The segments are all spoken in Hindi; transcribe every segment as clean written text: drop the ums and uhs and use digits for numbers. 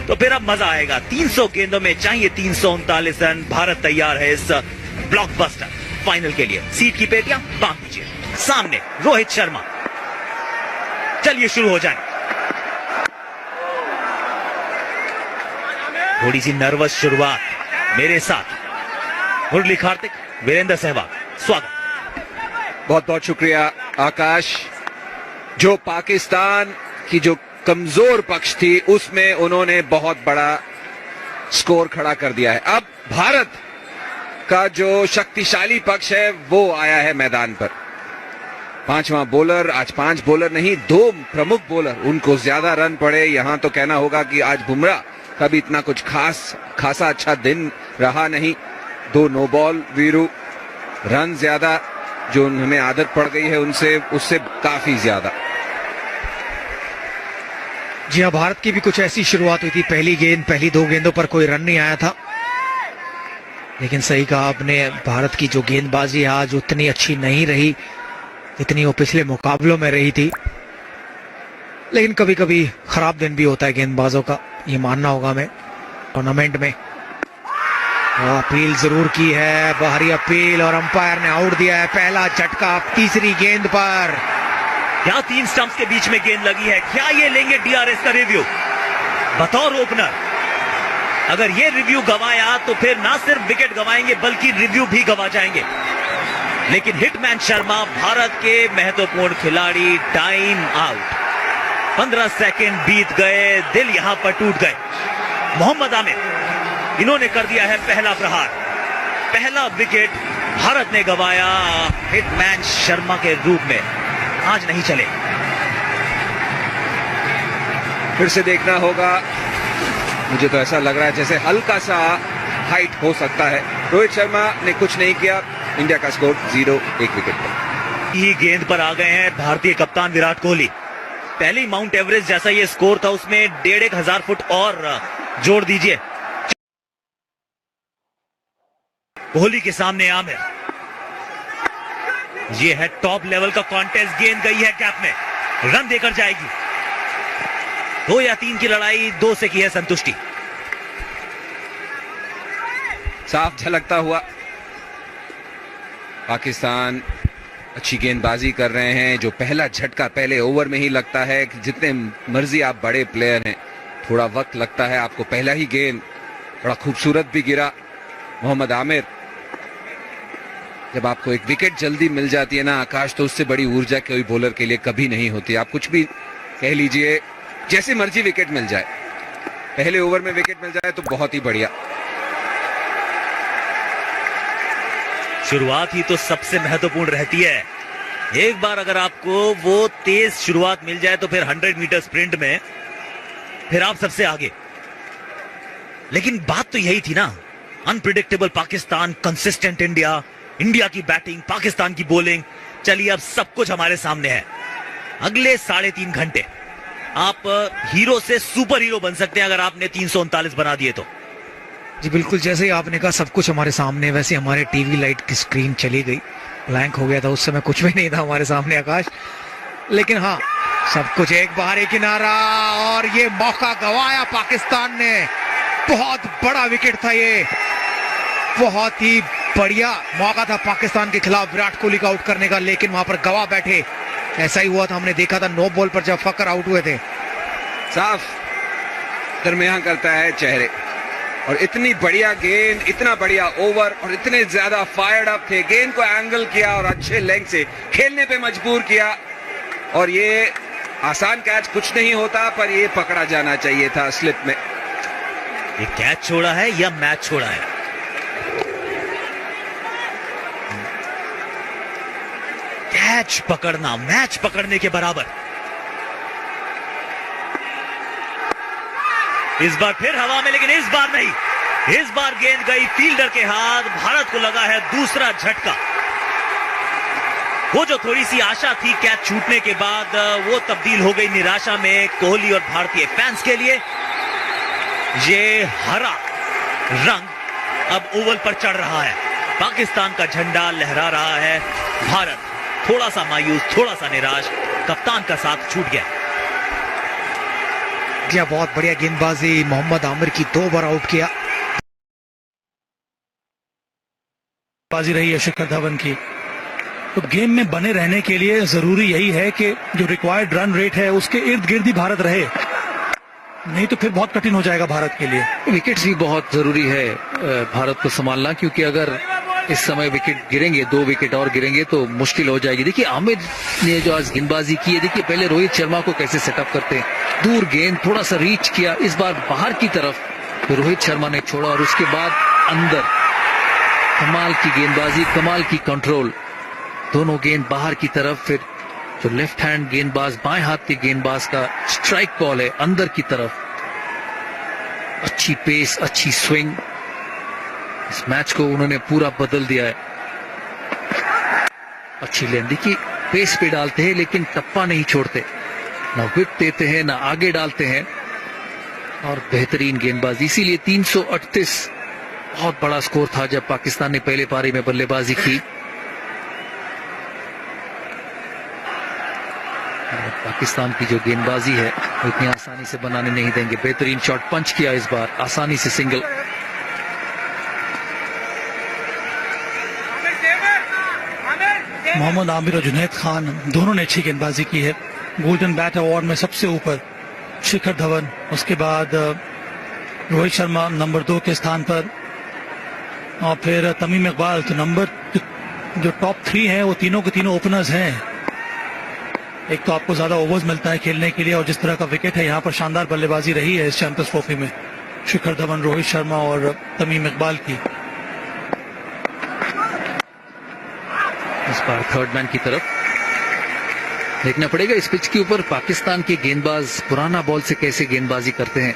तो फिर अब मजा आएगा। 300 गेंदों में चाहिए 339 रन। भारत तैयार है इस ब्लॉकबस्टर फाइनल के लिए। सीट की पेटियां बांध दीजिए। सामने रोहित शर्मा। चलिए शुरू हो जाए। थोड़ी सी नर्वस शुरुआत। मेरे साथ मुरली कार्तिक, वीरेंद्र सहवाग, स्वागत। बहुत बहुत शुक्रिया आकाश। जो पाकिस्तान की जो कमजोर पक्ष थी उसमें उन्होंने बहुत बड़ा स्कोर खड़ा कर दिया है। अब भारत का जो शक्तिशाली पक्ष है वो आया है मैदान पर। पांचवा बॉलर, आज 5 बॉलर नहीं 2 प्रमुख बॉलर, उनको ज्यादा रन पड़े। यहां तो कहना होगा कि आज बुमराह का भी इतना कुछ खासा अच्छा दिन रहा नहीं। 2 नो बॉल वीरू, रन ज्यादा, जो हमें आदत पड़ गई है उनसे, उससे काफी ज्यादा। जी हाँ, भारत की भी कुछ ऐसी शुरुआत हुई थी। पहली 2 गेंदों पर कोई रन नहीं आया था, लेकिन सही कहा आपने, भारत की जो गेंदबाजी आज उतनी अच्छी नहीं रही जितनी वो पिछले मुकाबलों में रही थी। लेकिन कभी कभी खराब दिन भी होता है गेंदबाजों का, ये मानना होगा हमें। टूर्नामेंट में अपील जरूर की है, बाहरी अपील, और अंपायर ने आउट दिया है। पहला झटका तीसरी गेंद पर। क्या 3 स्टंप्स के बीच में गेंद लगी है? क्या ये लेंगे डीआरएस का रिव्यू बतौर ओपनर? अगर ये रिव्यू गवाया तो फिर ना सिर्फ विकेट गवाएंगे बल्कि रिव्यू भी गवा जाएंगे। लेकिन हिटमैन शर्मा, भारत के महत्वपूर्ण खिलाड़ी, टाइम आउट। 15 सेकंड बीत गए, दिल यहां पर टूट गए। मोहम्मद आमिर, इन्होंने कर दिया है पहला प्रहार। पहला विकेट भारत ने गवाया हिटमैन शर्मा के रूप में। आज नहीं चले। फिर से देखना होगा। मुझे तो ऐसा लग रहा है जैसे हल्का सा हाइट हो सकता है। रोहित शर्मा ने कुछ नहीं किया। इंडिया का स्कोर 0, 1 विकेट पर। ही गेंद पर आ गए हैं भारतीय कप्तान विराट कोहली। पहले माउंट एवरेस्ट जैसा ये स्कोर था, उसमें 1,500 फुट और जोड़ दीजिए। कोहली के सामने आमिर। ये है टॉप लेवल का कॉन्टेस्ट। गेंद गई है गैप में, रन देकर जाएगी। 2 या 3 की लड़ाई, 2 से की है संतुष्टि। साफ झलकता हुआ पाकिस्तान अच्छी गेंदबाजी कर रहे हैं। जो पहला झटका पहले ओवर में ही लगता है कि जितने मर्जी आप बड़े प्लेयर हैं, थोड़ा वक्त लगता है आपको। पहला ही गेंद बड़ा खूबसूरत भी गिरा। मोहम्मद आमिर, जब आपको एक विकेट जल्दी मिल जाती है ना आकाश, तो उससे बड़ी ऊर्जा कोई बॉलर के लिए कभी नहीं होती। आप कुछ भी कह लीजिए, जैसे मर्जी विकेट मिल जाए, पहले ओवर में विकेट मिल जाए तो बहुत ही बढ़िया। शुरुआत ही तो सबसे महत्वपूर्ण रहती है। एक बार अगर आपको वो तेज शुरुआत मिल जाए तो फिर 100 मीटर स्प्रिंट में फिर आप सबसे आगे। लेकिन बात तो यही थी ना, unpredictable Pakistan, consistent India, India की बैटिंग, पाकिस्तान की बॉलिंग। चलिए अब सब कुछ हमारे सामने है। अगले 3.5 घंटे आप हीरो से सुपर हीरो बन सकते हैं अगर आपने 339 बना दिए तो। जी बिल्कुल, जैसे ही आपने कहा सब कुछ हमारे सामने, वैसे हमारे टीवी लाइट की स्क्रीन चली गई, ब्लैंक हो गया था। उस समय कुछ भी नहीं था हमारे सामने आकाश। लेकिन हाँ, सब कुछ एक बाहरी किनारा, और ये मौका गवाया पाकिस्तान ने। बहुत बड़ा विकेट था ये, बहुत ही बढ़िया मौका था पाकिस्तान के खिलाफ विराट कोहली का आउट करने का, लेकिन वहां पर गवा बैठे। ऐसा ही हुआ था, हमने देखा था 9 बॉल पर जब फकर आउट हुए थे। साफ दरमियान करता है चेहरे। और इतनी बढ़िया गेंद, इतना बढ़िया ओवर, और इतने ज्यादा फायर्ड अप थे। गेंद को एंगल किया और अच्छे लेंथ से खेलने पे मजबूर किया। और ये आसान कैच कुछ नहीं होता, पर ये पकड़ा जाना चाहिए था स्लिप में। ये कैच छोड़ा है या मैच छोड़ा है? कैच पकड़ना मैच पकड़ने के बराबर। इस बार फिर हवा में, लेकिन इस बार नहीं। इस बार गेंद गई फील्डर के हाथ। भारत को लगा है दूसरा झटका। वो जो थोड़ी सी आशा थी कैच छूटने के बाद, वो तब्दील हो गई निराशा में कोहली और भारतीय फैंस के लिए। ये हरा रंग अब ओवल पर चढ़ रहा है। पाकिस्तान का झंडा लहरा रहा है। भारत थोड़ा सा मायूस, थोड़ा सा निराश। कप्तान का साथ छूट गया। जी बहुत बढ़िया गेंदबाजी, मोहम्मद आमिर की 2 बार आउट किया। बाजी रही है शिखर धवन की। तो गेम में बने रहने के लिए जरूरी यही है कि जो रिक्वायर्ड रन रेट है उसके इर्द गिर्द ही भारत रहे, नहीं तो फिर बहुत कठिन हो जाएगा भारत के लिए। विकेट्स भी बहुत जरूरी है भारत को संभालना, क्योंकि अगर इस समय विकेट गिरेंगे, 2 विकेट और गिरेंगे तो मुश्किल हो जाएगी। देखिए आमिर ने जो आज गेंदबाजी की है, देखिए पहले रोहित शर्मा को कैसे सेटअप करते हैं, दूर गेंद थोड़ा सा रीच किया, इस बार बाहर की तरफ रोहित शर्मा ने छोड़ा और उसके बाद अंदर। कमाल की गेंदबाजी, कमाल की कंट्रोल, दोनों गेंद बाहर की तरफ। फिर जो लेफ्ट हैंड गेंदबाज, बाएं हाथ के गेंदबाज का स्ट्राइक बॉल है अंदर की तरफ। अच्छी पेस, अच्छी स्विंग, इस मैच को उन्होंने पूरा बदल दिया है। अच्छी लेन, देखिए पेस पे डालते हैं लेकिन टप्पा नहीं छोड़ते, ना विकेट देते हैं ना आगे डालते हैं, और बेहतरीन गेंदबाजी। इसीलिए 338 बहुत बड़ा स्कोर था जब पाकिस्तान ने पहले पारी में बल्लेबाजी की। पाकिस्तान की जो गेंदबाजी है वो इतनी आसानी से बनाने नहीं देंगे। बेहतरीन शॉट पंच किया इस बार, आसानी से सिंगल। मोहम्मद आमिर और जुनैद खान दोनों ने अच्छी गेंदबाजी की है। गोल्डन बैट अवार्ड में सबसे ऊपर शिखर धवन, उसके बाद रोहित शर्मा नंबर 2 के स्थान पर, और फिर तमीम इकबाल। तो नंबर जो टॉप 3 हैं वो तीनों के तीनों ओपनर्स हैं। एक तो आपको ज्यादा ओवर्स मिलता है खेलने के लिए, और जिस तरह का विकेट है यहाँ पर शानदार बल्लेबाजी रही है इस चैंपियंस ट्रॉफी में शिखर धवन, रोहित शर्मा और तमीम इकबाल की। इस बार थर्ड मैन की तरफ देखना पड़ेगा इस पिच के ऊपर पाकिस्तान के गेंदबाज पुराना बॉल से कैसे गेंदबाजी करते हैं।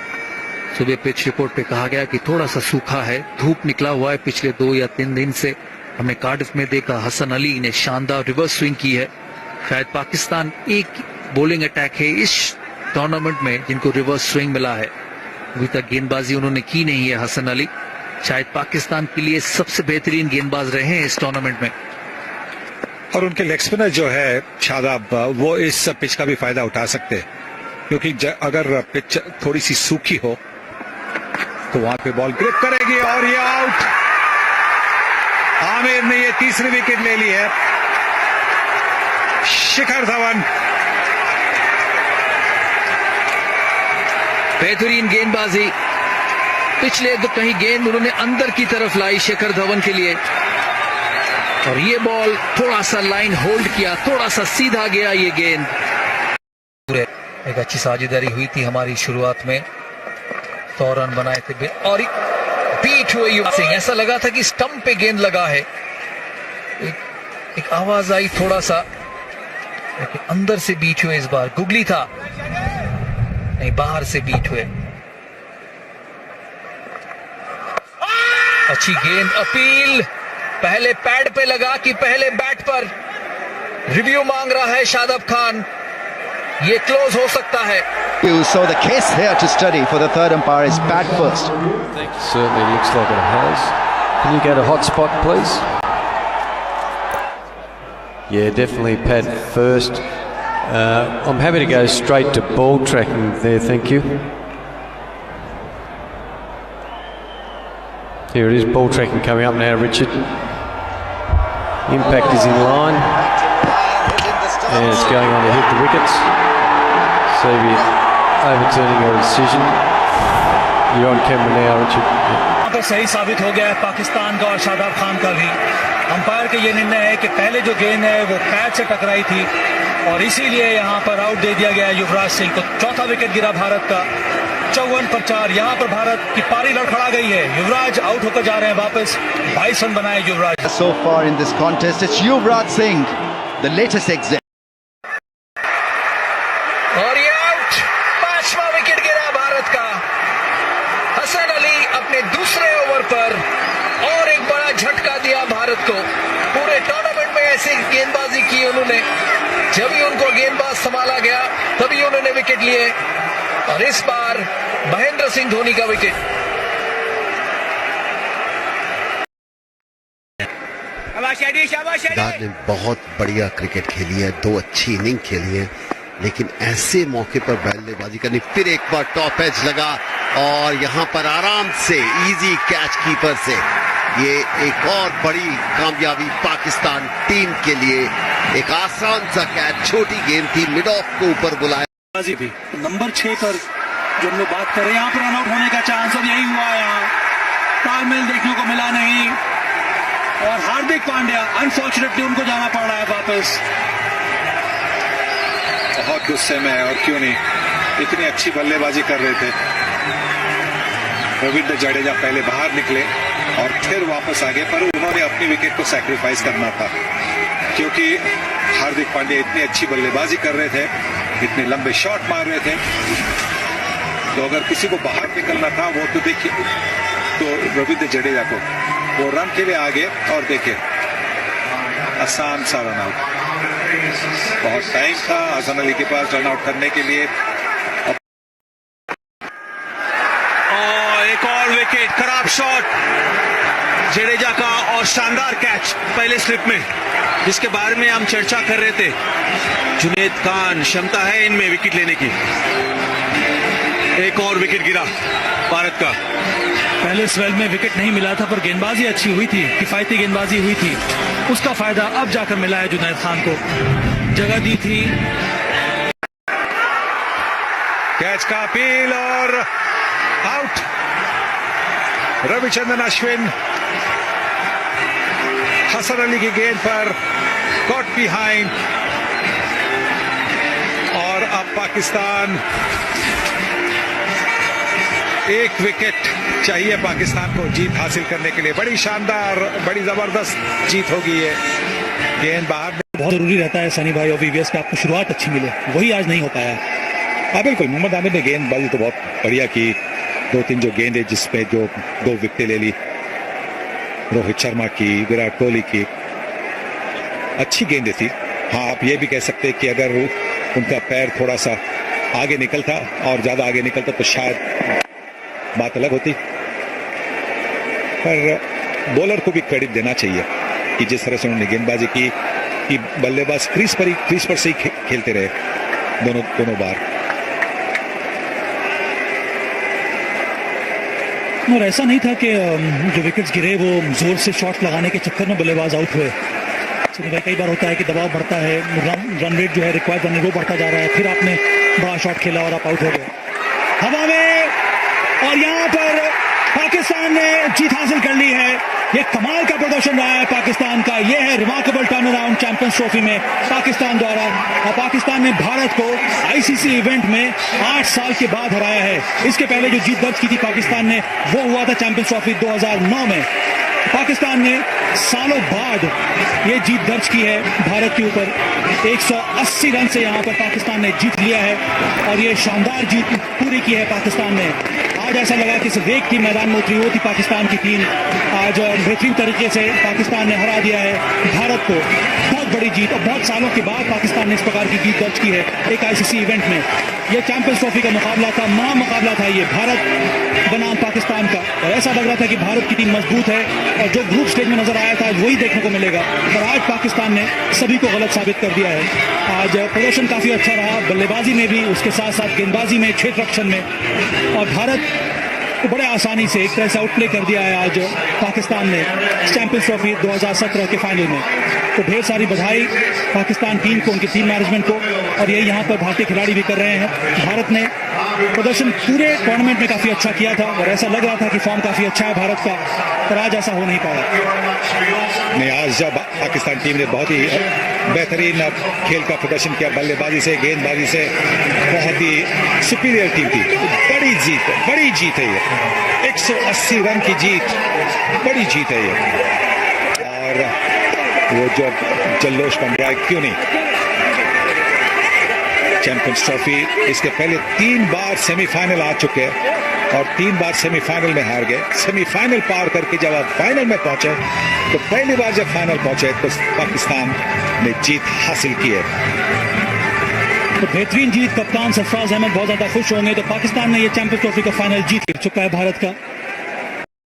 सुबह पिच रिपोर्ट पे कहा गया कि थोड़ा सा सूखा है, धूप निकला हुआ है पिछले 2 या 3 दिन से। हमने कार्डिफ में देखा हसन अली ने शानदार रिवर्स स्विंग की है। शायद पाकिस्तान एक बॉलिंग अटैक है इस टूर्नामेंट में जिनको रिवर्स स्विंग मिला है, अभी तक गेंदबाजी उन्होंने की नहीं है हसन अली। शायद पाकिस्तान के लिए सबसे बेहतरीन गेंदबाज रहे हैं इस टूर्नामेंट में। और उनके लेग स्पिनर जो है शादाब, वो इस पिच का भी फायदा उठा सकते हैं, क्योंकि अगर पिच थोड़ी सी सूखी हो तो वहां पे बॉल ग्रिप करेगी, और ये आउट। आमिर ने ये तीसरी विकेट ले ली है। शिखर धवन बेहतरीन गेंदबाजी, पिछले तो कहीं गेंद उन्होंने अंदर की तरफ लाई शिखर धवन के लिए, और ये बॉल थोड़ा सा लाइन होल्ड किया, थोड़ा सा सीधा गया ये गेंद। एक अच्छी साझेदारी हुई थी हमारी शुरुआत में, 100 रन बनाए थे और बीट हुए युवराज सिंह। ऐसा लगा था कि स्टंप पे गेंद लगा है, एक आवाज आई थोड़ा सा, लेकिन अंदर से बीट हुए। इस बार गुगली था, नहीं बाहर से बीट हुए। अच्छी गेंद, अपील पहले पैड पे लगा कि पहले बैट पर। रिव्यू मांग रहा है शादाब खान, ये क्लोज हो सकता है। So the case here to study for the third umpire is bat first. Certainly looks like it has. Can you go to hot spot, please? Yeah, definitely pad first. I'm happy to go straight to ball tracking there, thank you. Here it is, ball tracking coming up now, Richard. Impact is in line. And it's going on to hit the wickets. So we're overturning your decision. You're on camera now, Richard. यहाँ पर सही साबित हो गया है पाकिस्तान का और शादाब खान का भी। अंपायर का ये निर्णय है कि पहले जो गेंद है वो पैड से टकराई थी, और इसीलिए यहाँ पर आउट दे दिया गया युवराज सिंह को। चौथा विकेट गिरा भारत का, 54 पर 4। यहाँ पर भारत की पारी लड़खड़ा गई है। युवराज आउट होकर जा रहे हैं वापस। 22 रन बनाए युवराज। So far in this contest, it's Yuvraj Singh, the latest exit. और ये आउट, 5वां विकेट गिरा भारत का। हसन अली अपने दूसरे ओवर पर और एक बड़ा झटका दिया भारत को। पूरे टूर्नामेंट में ऐसी गेंदबाजी की उन्होंने, जब भी उनको गेंदबाज संभाला गया तभी उन्होंने विकेट लिए, और इस बार महेंद्र सिंह धोनी का विकेट। सिद्धार्थ ने बहुत बढ़िया क्रिकेट खेली है, 2 अच्छी इनिंग खेली है, लेकिन ऐसे मौके पर बल्लेबाजी करनी, फिर एक बार टॉप एज लगा और यहां पर आराम से इजी कैच कीपर से ये एक और बड़ी कामयाबी पाकिस्तान टीम के लिए। एक आसान सा कैच, छोटी गेंद थी, मिड ऑफ को ऊपर बुलाया। भी नंबर 6 पर जो हम लोग बात कर रहे हैं, यहाँ पर रन आउट होने का चांस, और यही हुआ। यहाँ तालमेल देखने को मिला नहीं और हार्दिक पांड्या अनफॉर्चुनेटली उनको जाना पड़ रहा है वापस। बहुत गुस्से में है, और क्यों नहीं, इतनी अच्छी बल्लेबाजी कर रहे थे। रविंद्र जडेजा पहले बाहर निकले और फिर वापस आ गए, पर उन्होंने अपनी विकेट को सैक्रिफाइस करना था, क्योंकि हार्दिक पांड्या इतनी अच्छी बल्लेबाजी कर रहे थे, इतने लंबे शॉट मार रहे थे, तो अगर किसी को बाहर निकलना था वो तो देखिए, तो रविंद्र जडेजा को वो रन के लिए आगे, और देखिए आसान सा रन आउट। बहुत टाइम था हसन अली के पास रन आउट करने के लिए। एक और विकेट, खराब शॉट जडेजा का और शानदार कैच पहले स्लिप में, जिसके बारे में हम चर्चा कर रहे थे। जुनैद खान, क्षमता है इनमें विकेट लेने की। एक और विकेट गिरा भारत का। पहले स्पेल में विकेट नहीं मिला था, पर गेंदबाजी अच्छी हुई थी, किफायती गेंदबाजी हुई थी, उसका फायदा अब जाकर मिला है। जुनैद खान को जगह दी थी। कैच का अपील और आउट। रविचंद्रन अश्विन हसन अली की गेंद पर कॉट बिहाइंड, और अब पाकिस्तान, एक विकेट चाहिए पाकिस्तान को जीत हासिल करने के लिए। बड़ी शानदार, बड़ी जबरदस्त जीत होगी ये। गेंद बाहर, बहुत जरूरी रहता है सनी भाई और वीवीएस का आपको शुरुआत अच्छी मिले, वही आज नहीं हो पाया। हाँ बिल्कुल, मोहम्मद आमिर ने गेंदबाजी तो बहुत बढ़िया की। 2-3 जो गेंदें जिसमें जो 2 विकेटें ले ली, रोहित शर्मा की, विराट कोहली की, अच्छी गेंदें थी। हाँ, आप ये भी कह सकते हैं कि अगर उनका पैर थोड़ा सा आगे निकलता और ज्यादा आगे निकलता तो शायद बात अलग होती, पर बॉलर को भी क्रेडिट देना चाहिए कि जिस तरह से उन्होंने गेंदबाजी की कि बल्लेबाज क्रीज पर से ही खेलते रहे दोनों बार। और ऐसा नहीं था कि जो विकेट्स गिरे वो जोर से शॉट लगाने के चक्कर में बल्लेबाज आउट हुए। कई बार होता है कि दबाव बढ़ता है, रन रेट जो है रिक्वायर्ड रन वो बढ़ता जा रहा है, फिर आपने बड़ा शॉट खेला और आप आउट हो गए हवा में, और यहाँ पर पाकिस्तान ने जीत हासिल कर ली है। ये कमाल का प्रदर्शन रहा है पाकिस्तान का। ये है remarkable turn around champions trophy में पाकिस्तान द्वारा, और पाकिस्तान ने भारत को आईसीसी इवेंट में 8 साल के बाद हराया है। इसके पहले जो जीत दर्ज की थी पाकिस्तान ने वो हुआ था चैंपियंस ट्रॉफी 2009 में। पाकिस्तान ने सालों बाद ये जीत दर्ज की है भारत के ऊपर। 180 रन से यहाँ पर पाकिस्तान ने जीत लिया है, और ये शानदार जीत पूरी की है पाकिस्तान ने। आज ऐसा लगा कि सिर्फ एक टीम मैदान में उतरी, वो थी पाकिस्तान की टीम। आज बेहतरीन तरीके से पाकिस्तान ने हरा दिया है भारत को। बहुत बड़ी जीत, और बहुत सालों के बाद पाकिस्तान ने इस प्रकार की जीत दर्ज की है एक आईसीसी इवेंट में। ये चैंपियंस ट्रॉफी का मुकाबला था, महामुकाबला था ये भारत बनाम पाकिस्तान का, और ऐसा लग रहा था कि भारत की टीम मजबूत है, और जो ग्रुप स्टेज में नजर आया था वही देखने को मिलेगा। पर आज पाकिस्तान ने सभी को गलत साबित कर दिया है। आज प्रदर्शन काफी अच्छा रहा, बल्लेबाजी में भी, उसके साथ साथ गेंदबाजी में, क्षेत्र रक्षण में, और भारत को बड़े आसानी से एक तरह से आउटप्ले कर दिया है आज पाकिस्तान ने चैंपियंस ट्रॉफी 2017 के फाइनल में। तो ढेर सारी बधाई पाकिस्तान टीम को, उनकी टीम मैनेजमेंट को, और यही यहाँ पर भारतीय खिलाड़ी भी कर रहे हैं। भारत ने प्रदर्शन पूरे टूर्नामेंट में काफी अच्छा किया था, और ऐसा लग रहा था कि फॉर्म काफी अच्छा है भारत का, पर आज ऐसा हो नहीं पाया। नहीं, आज जब पाकिस्तान टीम ने बहुत ही बेहतरीन खेल का प्रदर्शन किया, बल्लेबाजी से, गेंदबाजी से, बहुत ही सुपीरियर टीम थी। बड़ी जीत है ये, 180 रन की जीत, बड़ी जीत है ये। और वो जो जल्लोश बन रहा है, क्यों नहीं, चैंपियंस ट्रॉफी इसके पहले 3 बार सेमीफाइनल आ चुके हैं, और 3 बार सेमीफाइनल में हार गए। सेमीफाइनल पार करके जब आप फाइनल में पहुंचे, तो पहली बार जब फाइनल पहुंचे तो पाकिस्तान ने जीत हासिल की है। तो बेहतरीन जीत, कप्तान सरफराज अहमद बहुत ज्यादा खुश होंगे। तो पाकिस्तान ने ये चैंपियंस ट्रॉफी का फाइनल जीत चुका है भारत का।